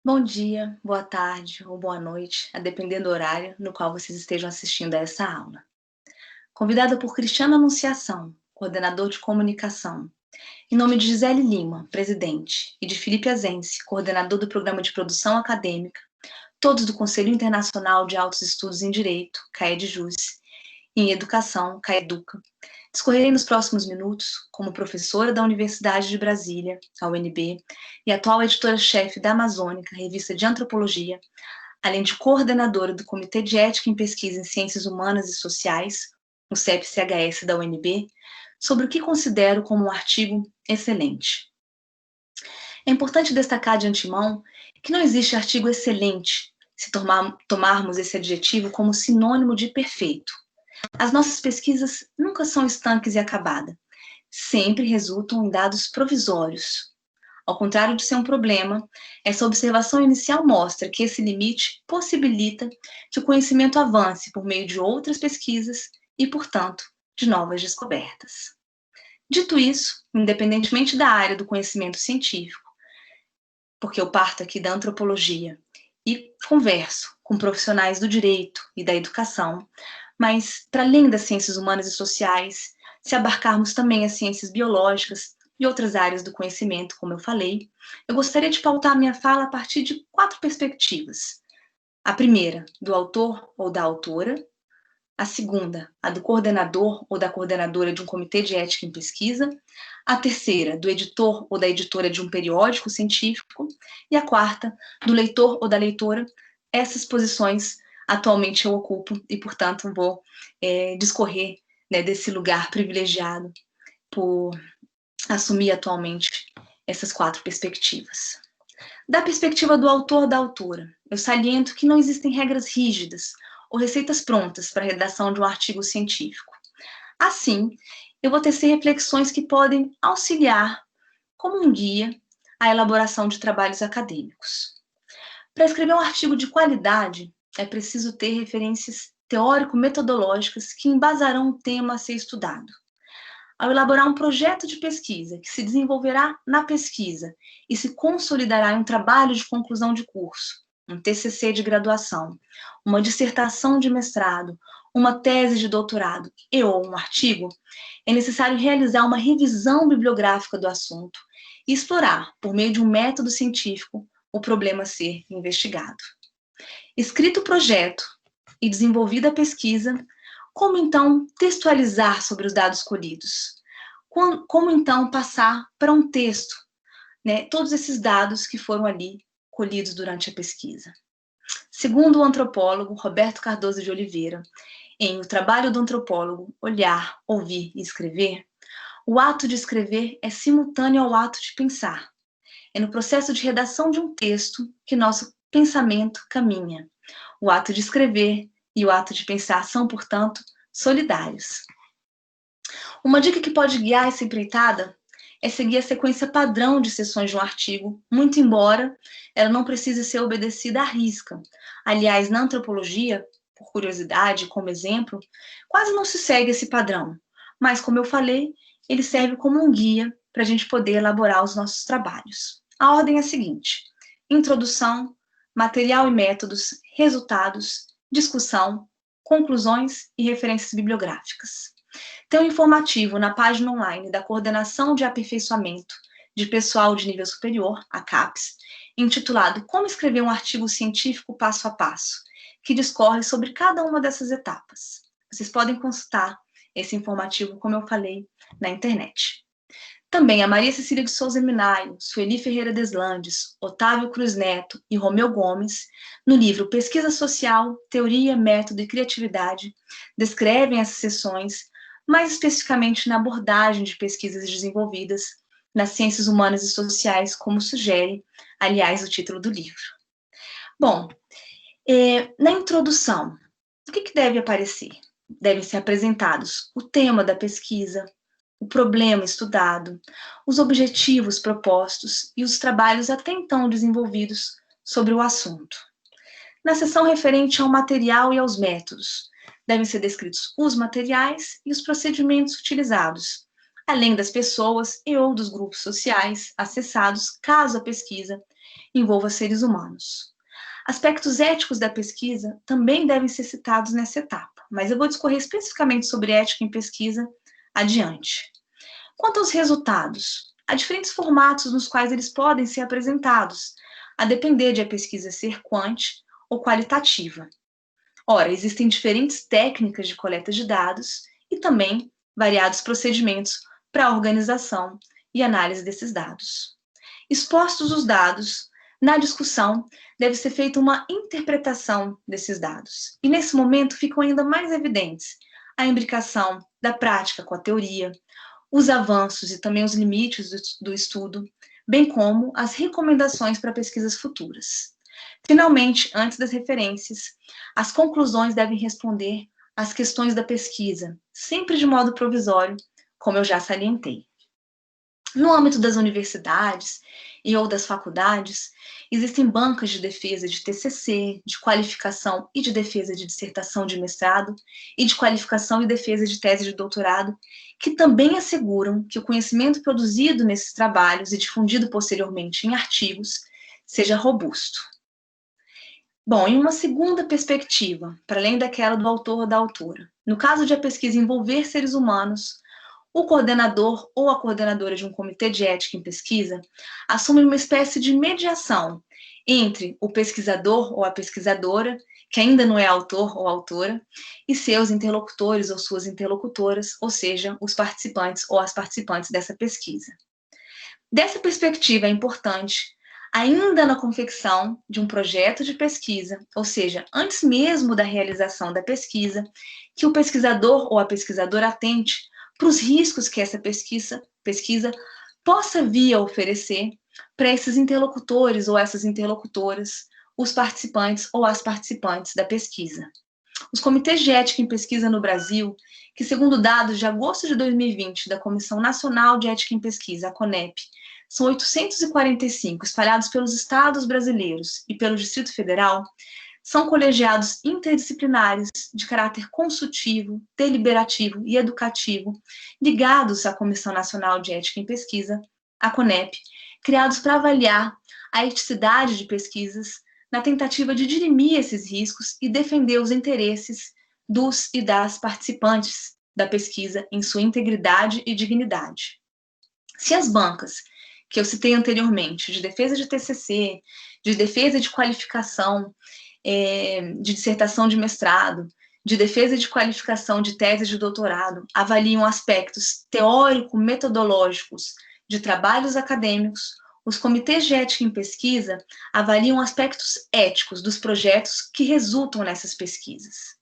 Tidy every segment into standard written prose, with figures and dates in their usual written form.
Bom dia, boa tarde ou boa noite, a depender do horário no qual vocês estejam assistindo a essa aula. Convidada por Cristiano Anunciação, coordenador de comunicação, em nome de Gisele Lima, presidente, e de Felipe Azensi, coordenador do programa de produção acadêmica, todos do Conselho Internacional de Altos Estudos em Direito, CAEDJUS, e em Educação, CAEDUCA, discorrerei nos próximos minutos como professora da Universidade de Brasília, a UNB, e atual editora-chefe da Amazônica, revista de antropologia, além de coordenadora do Comitê de Ética em Pesquisa em Ciências Humanas e Sociais, o CEP-CHS da UNB, sobre o que considero como um artigo excelente. É importante destacar de antemão que não existe artigo excelente se tomarmos esse adjetivo como sinônimo de perfeito. As nossas pesquisas nunca são estanques e acabadas, sempre resultam em dados provisórios. Ao contrário de ser um problema, essa observação inicial mostra que esse limite possibilita que o conhecimento avance por meio de outras pesquisas e, portanto, de novas descobertas. Dito isso, independentemente da área do conhecimento científico, porque eu parto aqui da antropologia e converso com profissionais do direito e da educação, mas para além das ciências humanas e sociais, se abarcarmos também as ciências biológicas e outras áreas do conhecimento, como eu falei, eu gostaria de pautar minha fala a partir de 4 perspectivas. A primeira, do autor ou da autora. A segunda, a do coordenador ou da coordenadora de um comitê de ética em pesquisa. A terceira, do editor ou da editora de um periódico científico. E a quarta, do leitor ou da leitora. Essas posições atualmente eu ocupo e, portanto, vou discorrer, né, desse lugar privilegiado por assumir atualmente essas 4 perspectivas. Da perspectiva do autor ou da autora, eu saliento que não existem regras rígidas ou receitas prontas para a redação de um artigo científico. Assim, eu vou tecer reflexões que podem auxiliar, como um guia, a elaboração de trabalhos acadêmicos. Para escrever um artigo de qualidade, é preciso ter referências teórico-metodológicas que embasarão o tema a ser estudado. Ao elaborar um projeto de pesquisa que se desenvolverá na pesquisa e se consolidará em um trabalho de conclusão de curso, um TCC de graduação, uma dissertação de mestrado, uma tese de doutorado e ou um artigo, é necessário realizar uma revisão bibliográfica do assunto e explorar, por meio de um método científico, o problema a ser investigado. Escrito o projeto e desenvolvida a pesquisa, como então textualizar sobre os dados colhidos? Como então passar para um texto, né, todos esses dados que foram ali colhidos durante a pesquisa? Segundo o antropólogo Roberto Cardoso de Oliveira, em O Trabalho do Antropólogo, Olhar, Ouvir e Escrever, o ato de escrever é simultâneo ao ato de pensar. É no processo de redação de um texto que nosso pensamento caminha. O ato de escrever e o ato de pensar são, portanto, solidários. Uma dica que pode guiar essa empreitada é seguir a sequência padrão de sessões de um artigo, muito embora ela não precise ser obedecida à risca. Aliás, na antropologia, por curiosidade, como exemplo, quase não se segue esse padrão, mas, como eu falei, ele serve como um guia para a gente poder elaborar os nossos trabalhos. A ordem é a seguinte: introdução, material e métodos, resultados, discussão, conclusões e referências bibliográficas. Tem um informativo na página online da Coordenação de Aperfeiçoamento de Pessoal de Nível Superior, a CAPES, intitulado Como Escrever um Artigo Científico Passo a Passo, que discorre sobre cada uma dessas etapas. Vocês podem consultar esse informativo, como eu falei, na internet. Também a Maria Cecília de Souza Minaio, Sueli Ferreira Deslandes, Otávio Cruz Neto e Romeu Gomes, no livro Pesquisa Social, Teoria, Método e Criatividade, descrevem essas sessões, mais especificamente na abordagem de pesquisas desenvolvidas nas ciências humanas e sociais, como sugere, aliás, o título do livro. Bom, na introdução, o que deve aparecer? Devem ser apresentados o tema da pesquisa, o problema estudado, os objetivos propostos e os trabalhos até então desenvolvidos sobre o assunto. Na seção referente ao material e aos métodos, devem ser descritos os materiais e os procedimentos utilizados, além das pessoas e ou dos grupos sociais acessados, caso a pesquisa envolva seres humanos. Aspectos éticos da pesquisa também devem ser citados nessa etapa, mas eu vou discorrer especificamente sobre ética em pesquisa adiante. Quanto aos resultados, há diferentes formatos nos quais eles podem ser apresentados, a depender de a pesquisa ser quant ou qualitativa. Ora, existem diferentes técnicas de coleta de dados e também variados procedimentos para a organização e análise desses dados. Expostos os dados, na discussão deve ser feita uma interpretação desses dados. E nesse momento ficam ainda mais evidentes a imbricação da prática com a teoria, os avanços e também os limites do estudo, bem como as recomendações para pesquisas futuras. Finalmente, antes das referências, as conclusões devem responder às questões da pesquisa, sempre de modo provisório, como eu já salientei. No âmbito das universidades e ou das faculdades, existem bancas de defesa de TCC, de qualificação e de defesa de dissertação de mestrado e de qualificação e defesa de tese de doutorado, que também asseguram que o conhecimento produzido nesses trabalhos e difundido posteriormente em artigos seja robusto. Bom, em uma segunda perspectiva, para além daquela do autor ou da autora, no caso de a pesquisa envolver seres humanos, o coordenador ou a coordenadora de um comitê de ética em pesquisa assume uma espécie de mediação entre o pesquisador ou a pesquisadora, que ainda não é autor ou autora, e seus interlocutores ou suas interlocutoras, ou seja, os participantes ou as participantes dessa pesquisa. Dessa perspectiva, é importante, ainda na confecção de um projeto de pesquisa, ou seja, antes mesmo da realização da pesquisa, que o pesquisador ou a pesquisadora atente para os riscos que essa pesquisa possa vir a oferecer para esses interlocutores ou essas interlocutoras, os participantes ou as participantes da pesquisa. Os comitês de ética em pesquisa no Brasil, que segundo dados de agosto de 2020 da Comissão Nacional de Ética em Pesquisa, a CONEP, são 845 espalhados pelos estados brasileiros e pelo Distrito Federal, são colegiados interdisciplinares de caráter consultivo, deliberativo e educativo, ligados à Comissão Nacional de Ética em Pesquisa, a CONEP, criados para avaliar a eticidade de pesquisas na tentativa de dirimir esses riscos e defender os interesses dos e das participantes da pesquisa em sua integridade e dignidade. Se as bancas que eu citei anteriormente, de defesa de TCC, de defesa de qualificação, de dissertação de mestrado, de defesa de qualificação de tese de doutorado, avaliam aspectos teórico-metodológicos de trabalhos acadêmicos, os comitês de ética em pesquisa avaliam aspectos éticos dos projetos que resultam nessas pesquisas.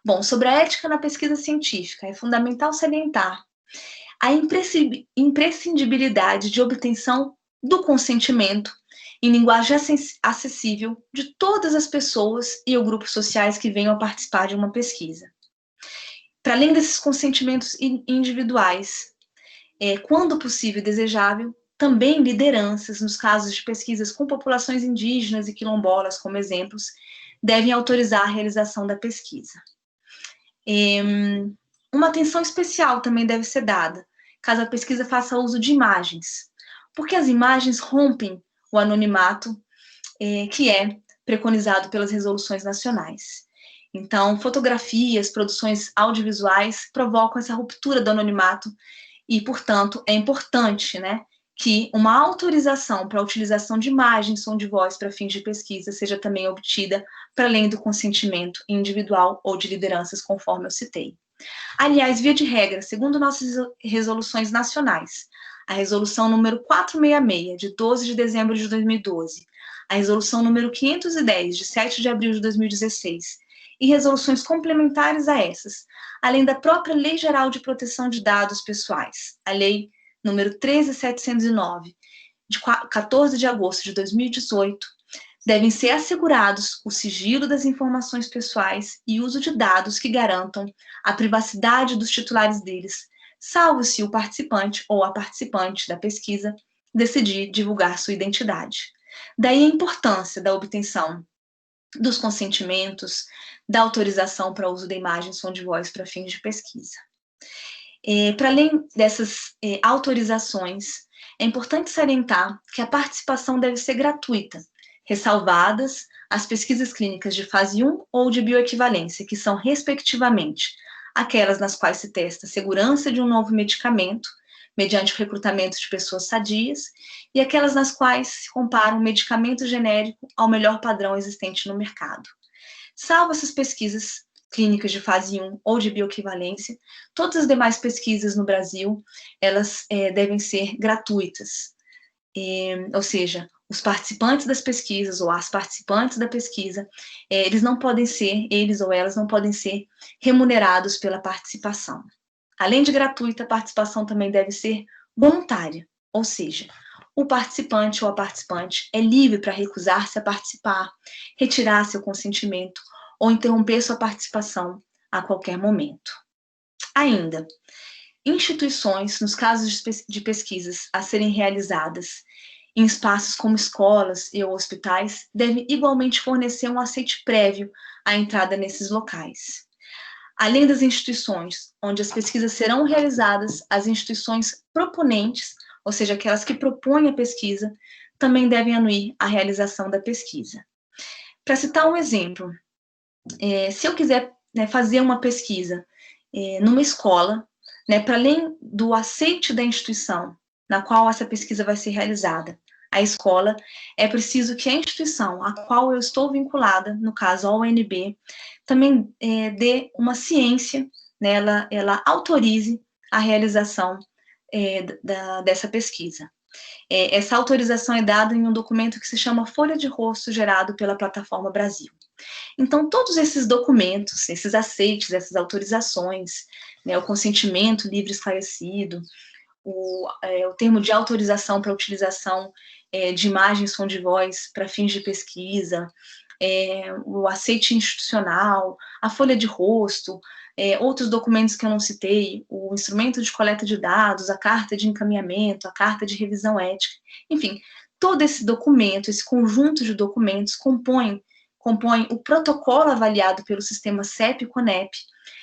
Bom, sobre a ética na pesquisa científica, é fundamental salientar a imprescindibilidade de obtenção do consentimento em linguagem acessível de todas as pessoas e ou grupos sociais que venham a participar de uma pesquisa. Para além desses consentimentos individuais, quando possível e desejável, também lideranças, nos casos de pesquisas com populações indígenas e quilombolas como exemplos, devem autorizar a realização da pesquisa. Uma atenção especial também deve ser dada, caso a pesquisa faça uso de imagens, porque as imagens rompem o anonimato que é preconizado pelas resoluções nacionais. Então, fotografias, produções audiovisuais provocam essa ruptura do anonimato e, portanto, é importante, que uma autorização para a utilização de imagens, som de voz para fins de pesquisa seja também obtida para além do consentimento individual ou de lideranças, conforme eu citei. Aliás, via de regra, segundo nossas resoluções nacionais, a resolução número 466, de 12 de dezembro de 2012, a resolução número 510, de 7 de abril de 2016, e resoluções complementares a essas, além da própria Lei Geral de Proteção de Dados Pessoais, a Lei número 13.709, de 14 de agosto de 2018, devem ser assegurados o sigilo das informações pessoais e uso de dados que garantam a privacidade dos titulares deles, salvo se o participante ou a participante da pesquisa decidir divulgar sua identidade. Daí a importância da obtenção dos consentimentos, da autorização para uso da imagem e som de voz para fins de pesquisa. Para além dessas autorizações, é importante salientar que a participação deve ser gratuita, ressalvadas as pesquisas clínicas de fase 1 ou de bioequivalência, que são, respectivamente, aquelas nas quais se testa a segurança de um novo medicamento, mediante o recrutamento de pessoas sadias, e aquelas nas quais se compara um medicamento genérico ao melhor padrão existente no mercado. Salvo essas pesquisas clínicas de fase 1 ou de bioequivalência, todas as demais pesquisas no Brasil, elas devem ser gratuitas. Ou seja, os participantes das pesquisas ou as participantes da pesquisa, eles ou elas não podem ser remunerados pela participação. Além de gratuita, a participação também deve ser voluntária, ou seja, o participante ou a participante é livre para recusar-se a participar, retirar seu consentimento ou interromper sua participação a qualquer momento. Ainda, instituições, nos casos de pesquisas a serem realizadas em espaços como escolas e hospitais, devem igualmente fornecer um aceite prévio à entrada nesses locais. Além das instituições onde as pesquisas serão realizadas, as instituições proponentes, ou seja, aquelas que propõem a pesquisa, também devem anuir a realização da pesquisa. Para citar um exemplo, se eu quiser fazer uma pesquisa numa escola, para além do aceite da instituição na qual essa pesquisa vai ser realizada, a escola, é preciso que a instituição a qual eu estou vinculada, no caso a UNB, também dê uma ciência, ela autorize a realização dessa pesquisa. Essa autorização é dada em um documento que se chama Folha de Rosto, gerado pela Plataforma Brasil. Então, todos esses documentos, esses aceites, essas autorizações, o consentimento livre e esclarecido, o termo de autorização para utilização de imagem e som de voz para fins de pesquisa, o aceite institucional, a folha de rosto, outros documentos que eu não citei, o instrumento de coleta de dados, a carta de encaminhamento, a carta de revisão ética, enfim, todo esse documento, esse conjunto de documentos compõe o protocolo avaliado pelo sistema CEP-CONEP,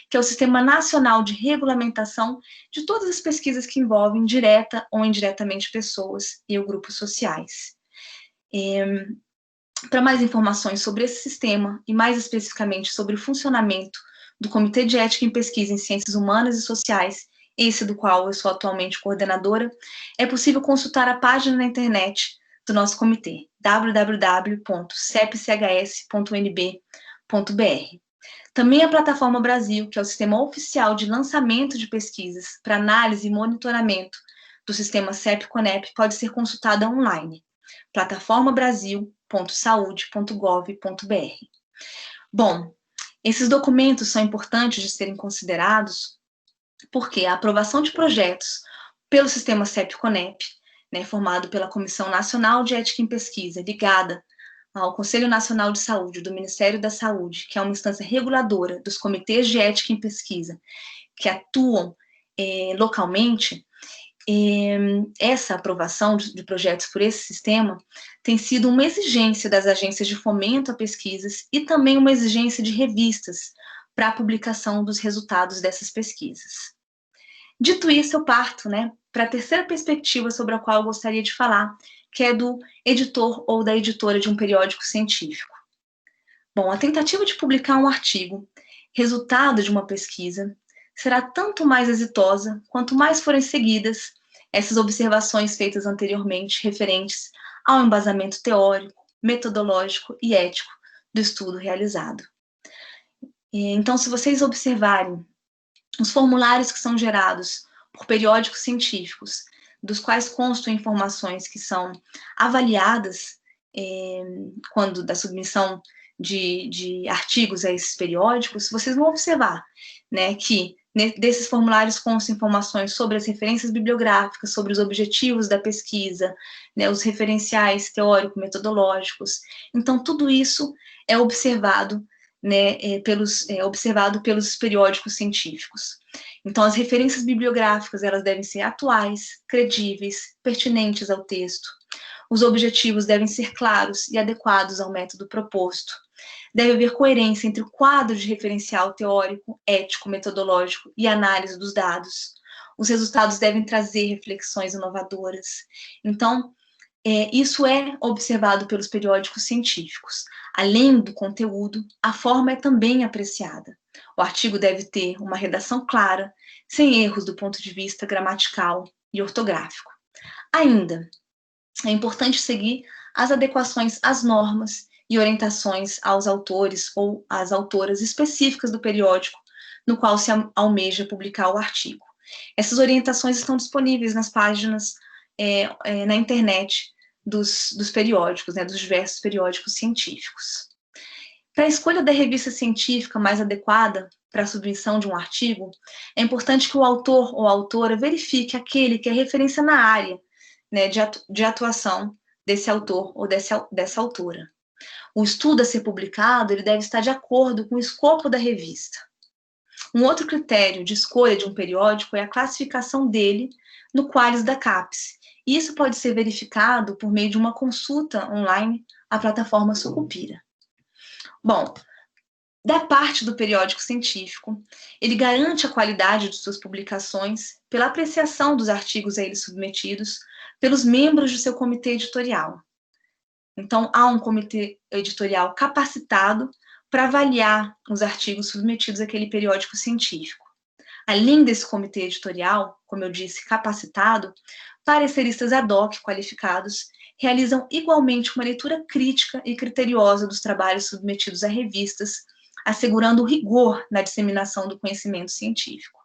que é o Sistema Nacional de Regulamentação de todas as pesquisas que envolvem direta ou indiretamente pessoas e ou grupos sociais. Para mais informações sobre esse sistema, e mais especificamente sobre o funcionamento do Comitê de Ética em Pesquisa em Ciências Humanas e Sociais, esse do qual eu sou atualmente coordenadora, é possível consultar a página na internet do nosso comitê, www.cepchs.unb.br. Também a Plataforma Brasil, que é o sistema oficial de lançamento de pesquisas para análise e monitoramento do sistema CEP-CONEP, pode ser consultada online, plataformabrasil.saude.gov.br. Bom, esses documentos são importantes de serem considerados porque a aprovação de projetos pelo sistema CEP-CONEP, formado pela Comissão Nacional de Ética em Pesquisa, ligada ao Conselho Nacional de Saúde do Ministério da Saúde, que é uma instância reguladora dos comitês de ética em pesquisa que atuam localmente, essa aprovação de projetos por esse sistema tem sido uma exigência das agências de fomento a pesquisas e também uma exigência de revistas para a publicação dos resultados dessas pesquisas. Dito isso, eu parto para a terceira perspectiva sobre a qual eu gostaria de falar, que é do editor ou da editora de um periódico científico. Bom, a tentativa de publicar um artigo, resultado de uma pesquisa, será tanto mais exitosa quanto mais forem seguidas essas observações feitas anteriormente referentes ao embasamento teórico, metodológico e ético do estudo realizado. Então, se vocês observarem os formulários que são gerados por periódicos científicos, dos quais constam informações que são avaliadas quando da submissão de artigos a esses periódicos, vocês vão observar que desses formulários constam informações sobre as referências bibliográficas, sobre os objetivos da pesquisa, os referenciais teórico-metodológicos. Então, tudo isso é observado pelos periódicos científicos. Então, as referências bibliográficas, elas devem ser atuais, credíveis, pertinentes ao texto. Os objetivos devem ser claros e adequados ao método proposto. Deve haver coerência entre o quadro de referencial teórico, ético, metodológico e análise dos dados. Os resultados devem trazer reflexões inovadoras. Então, isso é observado pelos periódicos científicos. Além do conteúdo, a forma é também apreciada. O artigo deve ter uma redação clara, sem erros do ponto de vista gramatical e ortográfico. Ainda, é importante seguir as adequações às normas e orientações aos autores ou às autoras específicas do periódico no qual se almeja publicar o artigo. Essas orientações estão disponíveis nas páginas na internet dos periódicos, dos diversos periódicos científicos. Para a escolha da revista científica mais adequada para a submissão de um artigo, é importante que o autor ou a autora verifique aquele que é referência na área de atuação desse autor ou dessa autora. O estudo a ser publicado ele deve estar de acordo com o escopo da revista. Um outro critério de escolha de um periódico é a classificação dele no Qualis da CAPES. E isso pode ser verificado por meio de uma consulta online à plataforma Sucupira. Bom, da parte do periódico científico, ele garante a qualidade de suas publicações pela apreciação dos artigos a ele submetidos pelos membros do seu comitê editorial. Então, há um comitê editorial capacitado para avaliar os artigos submetidos àquele periódico científico. Além desse comitê editorial, como eu disse, capacitado, pareceristas ad hoc qualificados realizam igualmente uma leitura crítica e criteriosa dos trabalhos submetidos a revistas, assegurando o rigor na disseminação do conhecimento científico.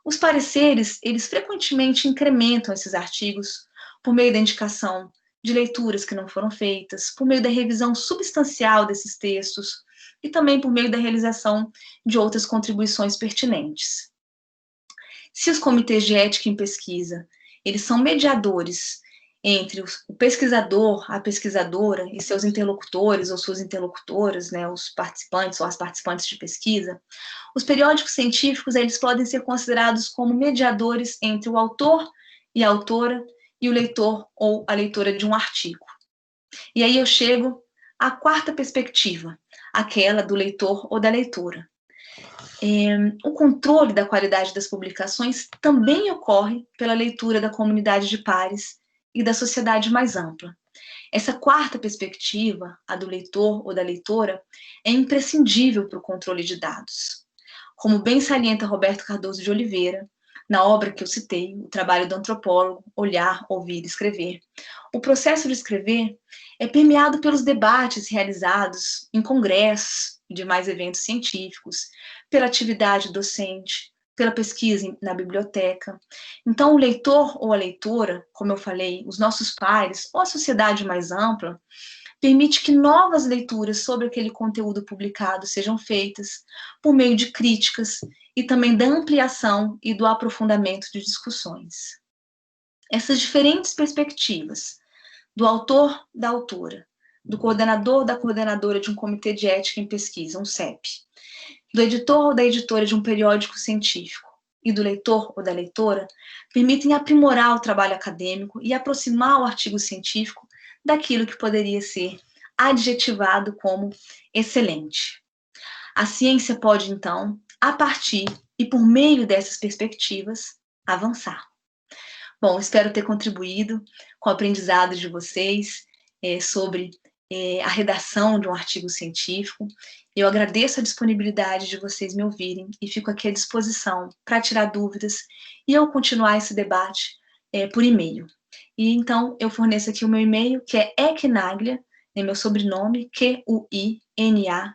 Os pareceres, eles frequentemente incrementam esses artigos por meio da indicação de leituras que não foram feitas, por meio da revisão substancial desses textos e também por meio da realização de outras contribuições pertinentes. Se os comitês de ética em pesquisa, eles são mediadores entre o pesquisador, a pesquisadora e seus interlocutores ou suas interlocutoras, os participantes ou as participantes de pesquisa, os periódicos científicos eles podem ser considerados como mediadores entre o autor e a autora e o leitor ou a leitora de um artigo. E aí eu chego à quarta perspectiva, aquela do leitor ou da leitora. O controle da qualidade das publicações também ocorre pela leitura da comunidade de pares e da sociedade mais ampla. Essa quarta perspectiva, a do leitor ou da leitora, é imprescindível para o controle de dados. Como bem salienta Roberto Cardoso de Oliveira, na obra que eu citei, o trabalho do antropólogo Olhar, Ouvir e Escrever, o processo de escrever é permeado pelos debates realizados em congressos e demais eventos científicos, pela atividade docente, pela pesquisa na biblioteca. Então, o leitor ou a leitora, como eu falei, os nossos pares ou a sociedade mais ampla, permite que novas leituras sobre aquele conteúdo publicado sejam feitas por meio de críticas e também da ampliação e do aprofundamento de discussões. Essas diferentes perspectivas, do autor, da autora, do coordenador, da coordenadora de um comitê de ética em pesquisa, um CEP, do editor ou da editora de um periódico científico e do leitor ou da leitora, permitem aprimorar o trabalho acadêmico e aproximar o artigo científico daquilo que poderia ser adjetivado como excelente. A ciência pode, então, a partir e por meio dessas perspectivas, avançar. Bom, espero ter contribuído com o aprendizado de vocês sobre a redação de um artigo científico. Eu agradeço a disponibilidade de vocês me ouvirem e fico aqui à disposição para tirar dúvidas e eu continuar esse debate por e-mail. E então eu forneço aqui o meu e-mail, que é equinaglia, meu sobrenome, QUINAGLIA,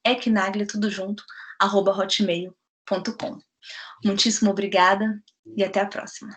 equinaglia, tudo junto, @hotmail.com. Muitíssimo obrigada e até a próxima.